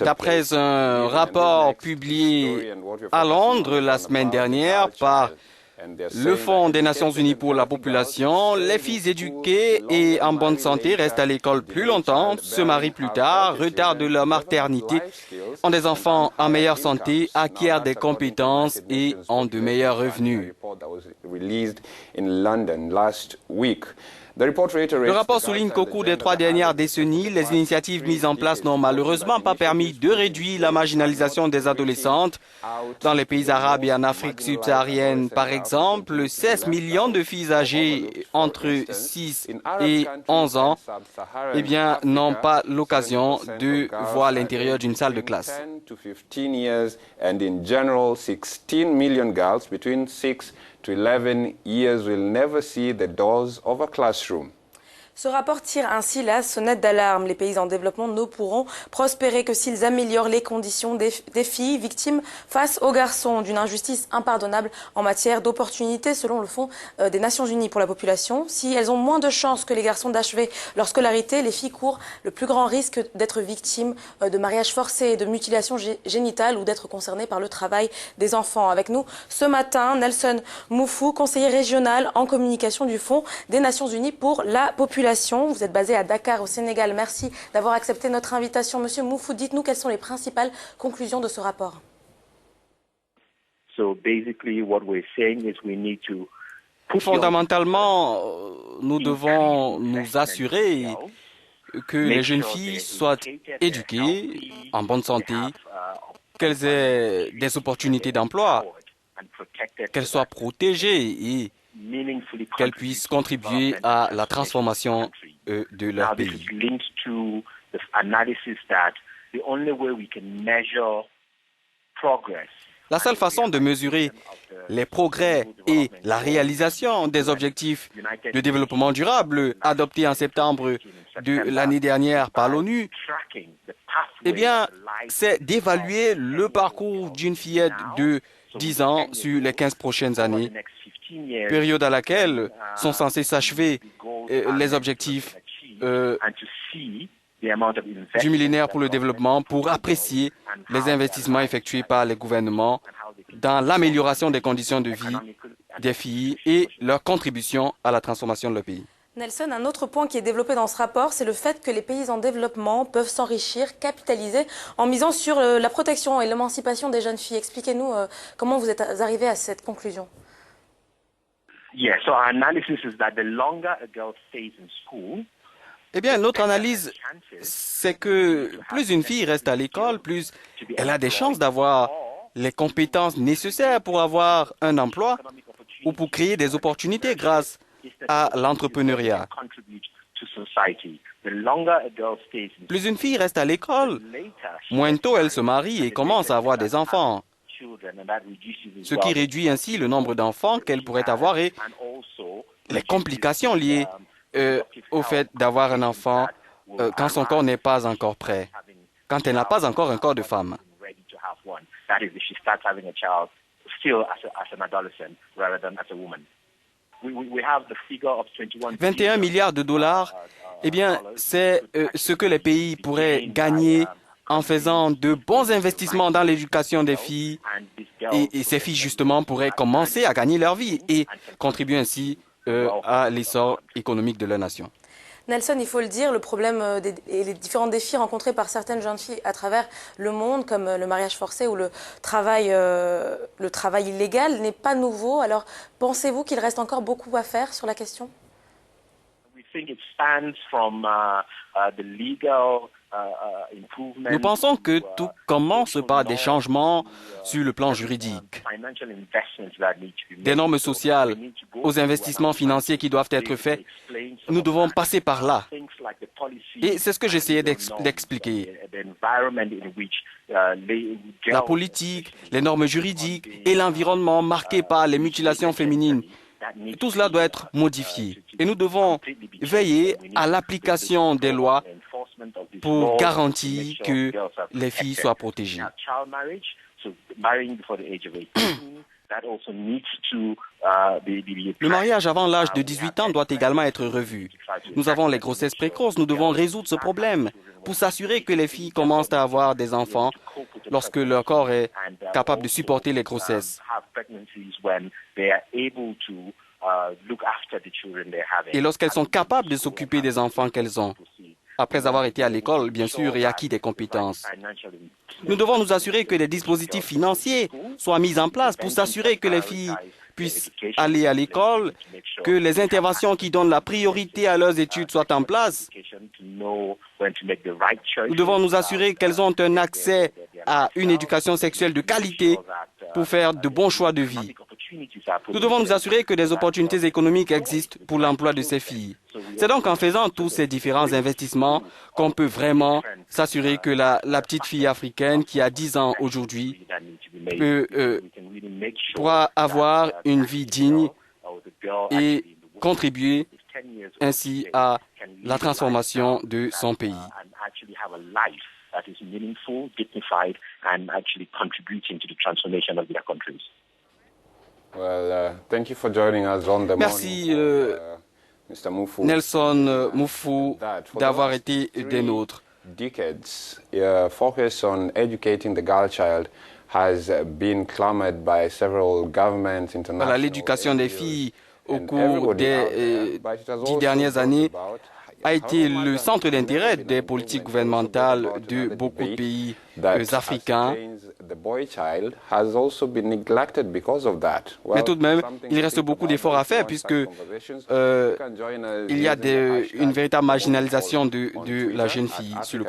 D'après un rapport publié à Londres la semaine dernière par le Fonds des Nations Unies pour la population, les filles éduquées et en bonne santé restent à l'école plus longtemps, se marient plus tard, retardent leur maternité, ont des enfants en meilleure santé, acquièrent des compétences et ont de meilleurs revenus. Le rapport souligne qu'au cours des 3 dernières décennies, les initiatives mises en place n'ont malheureusement pas permis de réduire la marginalisation des adolescentes. Dans les pays arabes et en Afrique subsaharienne, par exemple, 16 millions de filles âgées entre 6 et 11 ans n'ont pas l'occasion de voir l'intérieur d'une salle de classe. To 11 years will never see the doors of a classroom. Ce rapport tire ainsi la sonnette d'alarme. Les pays en développement ne pourront prospérer que s'ils améliorent les conditions des filles victimes face aux garçons, d'une injustice impardonnable en matière d'opportunités selon le Fonds des Nations Unies pour la population. Si elles ont moins de chances que les garçons d'achever leur scolarité, les filles courent le plus grand risque d'être victimes de mariages forcés, de mutilations génitales ou d'être concernées par le travail des enfants. Avec nous ce matin, Nelson Moufou, conseiller régional en communication du Fonds des Nations Unies pour la population. Vous êtes basé à Dakar, au Sénégal. Merci d'avoir accepté notre invitation. Monsieur Moufou, dites-nous quelles sont les principales conclusions de ce rapport. Fondamentalement, nous devons nous assurer que les jeunes filles soient éduquées, en bonne santé, qu'elles aient des opportunités d'emploi, qu'elles soient protégées et qu'elles puissent contribuer à la transformation de leur pays. La seule façon de mesurer les progrès et la réalisation des objectifs de développement durable adoptés en septembre de l'année dernière par l'ONU, c'est d'évaluer le parcours d'une fillette de 10 ans sur les 15 prochaines années, période à laquelle sont censés s'achever les objectifs du millénaire pour le développement, pour apprécier les investissements effectués par les gouvernements dans l'amélioration des conditions de vie des filles et leur contribution à la transformation de leur pays. Nelson, un autre point qui est développé dans ce rapport, c'est le fait que les pays en développement peuvent s'enrichir, capitaliser en misant sur la protection et l'émancipation des jeunes filles. Expliquez-nous comment vous êtes arrivé à cette conclusion. Notre analyse, c'est que plus une fille reste à l'école, plus elle a des chances d'avoir les compétences nécessaires pour avoir un emploi ou pour créer des opportunités grâce à l'entrepreneuriat. Plus une fille reste à l'école, moins tôt elle se marie et commence à avoir des enfants, ce qui réduit ainsi le nombre d'enfants qu'elle pourrait avoir et les complications liées au fait d'avoir un enfant quand son corps n'est pas encore prêt, quand elle n'a pas encore un corps de femme. 21 milliards de dollars, c'est ce que les pays pourraient gagner en faisant de bons investissements dans l'éducation des filles et ces filles justement pourraient commencer à gagner leur vie et contribuer ainsi à l'essor économique de leur nation. Nelson, il faut le dire, le problème et les différents défis rencontrés par certaines jeunes filles à travers le monde, comme le mariage forcé ou le travail illégal, n'est pas nouveau. Alors, pensez-vous qu'il reste encore beaucoup à faire sur la question ? Nous pensons que tout commence par des changements sur le plan juridique, des normes sociales, aux investissements financiers qui doivent être faits. Nous devons passer par là. Et c'est ce que j'essayais d'expliquer. La politique, les normes juridiques et l'environnement marqué par les mutilations féminines. Tout cela doit être modifié. Et nous devons veiller à l'application des lois pour garantir que les filles soient protégées. Le mariage avant l'âge de 18 ans doit également être revu. Nous avons les grossesses précoces, nous devons résoudre ce problème pour s'assurer que les filles commencent à avoir des enfants lorsque leur corps est capable de supporter les grossesses. Et lorsqu'elles sont capables de s'occuper des enfants qu'elles ont, après avoir été à l'école, bien sûr, et acquis des compétences. Nous devons nous assurer que des dispositifs financiers soient mis en place pour s'assurer que les filles puissent aller à l'école, que les interventions qui donnent la priorité à leurs études soient en place. Nous devons nous assurer qu'elles ont un accès à une éducation sexuelle de qualité pour faire de bons choix de vie. Nous devons nous assurer que des opportunités économiques existent pour l'emploi de ces filles. C'est donc en faisant tous ces différents investissements qu'on peut vraiment s'assurer que la petite fille africaine qui a 10 ans aujourd'hui pourra avoir une vie digne et contribuer ainsi à la transformation de son pays. Merci, Nelson Muffu, d'avoir été des nôtres. Decades, focus on educating the girl child has been clamored by several governments, international. L'éducation des filles au cours des 10 dernières années a été le centre d'intérêt des politiques gouvernementales de beaucoup de pays africains. Mais tout de même, il reste beaucoup d'efforts à faire puisque il y a une véritable marginalisation de la jeune fille sur le